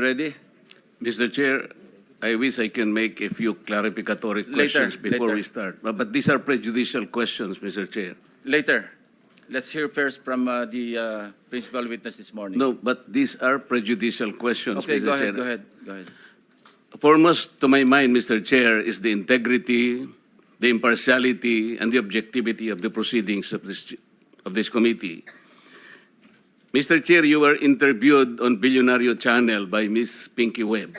ready? Mr. Chair, I wish I can make a few clarificatory questions before we start. But these are prejudicial questions, Mr. Chair. Later. Let's hear first from the principal witness this morning. No, but these are prejudicial questions, Okay, Mr. go ahead, Chair. go ahead, go ahead. Foremost to my mind, Mr. Chair, is the integrity, the impartiality, and the objectivity of the proceedings of this committee. Mr. Chair, you were interviewed on Billionario Channel by Ms. Pinky Webb.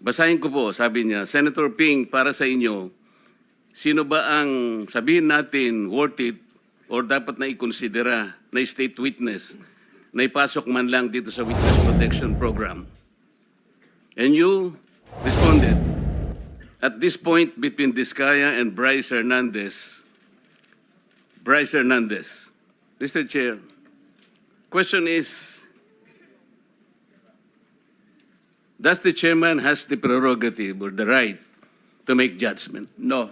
Basahin ko po, sabi niya, Senator Ping, para sa inyo, sino ba ang sabihin natin worth it or dapat na ikonsidera na state witness na ipasok man lang dito sa Witness Protection Program? And you responded, at this point between Diskaya and Bryce Hernandez, Mr. Chair, question is, does the chairman has the prerogative or the right to make judgment? No.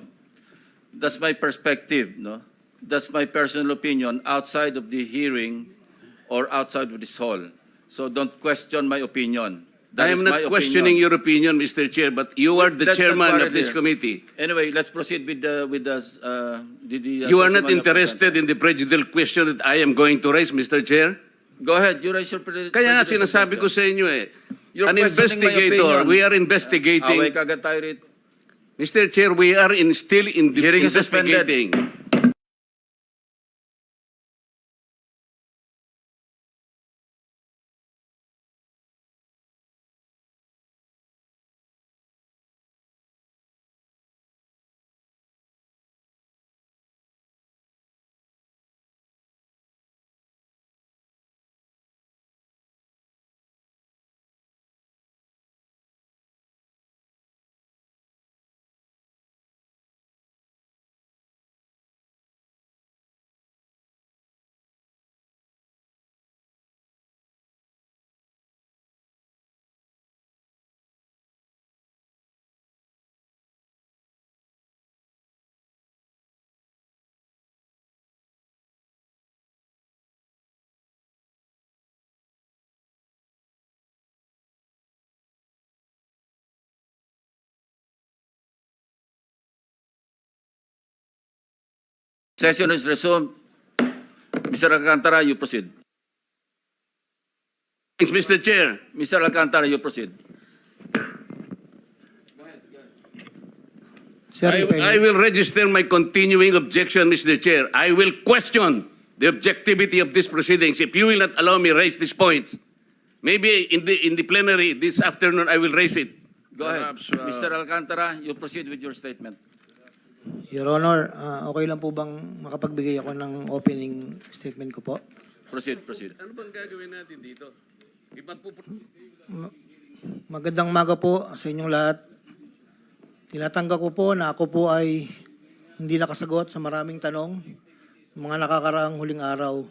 That's my perspective, no? That's my personal opinion outside of the hearing or outside of this hall. So don't question my opinion. I am not questioning your opinion, Mr. Chair, but you are the Let's not chairman quarrel of this here. committee. Anyway, let's proceed with the You are not testimony of the interested in the prejudicial question that I am going to raise, Mr. Chair? Go ahead, you raise your Kaya nga sinasabi ko sa inyo You're an questioning my investigator, opinion. we are investigating. Away kagad tayo rito. Mr. Chair, we are still Hearing is suspended. investigating. Session is resumed. Mr. Alcantara, you proceed. Thanks, Mr. Chair. Mr. Alcantara, you proceed. Sir, I will register my continuing objection, Mr. Chair. I will question the objectivity of these proceedings if you will not allow me raise these points. Maybe in the plenary this afternoon I will raise it. Go ahead. Perhaps, Mr. Alcantara, you proceed with your statement. Your Honor, okay lang po bang makapagbigay ako ng opening statement ko po? Proceed, proceed. Ano bang gagawin natin dito? Magandang umaga po sa inyong lahat. Tinatanggap ko po na ako po ay hindi nakasagot sa maraming tanong mga nakakaraang huling araw.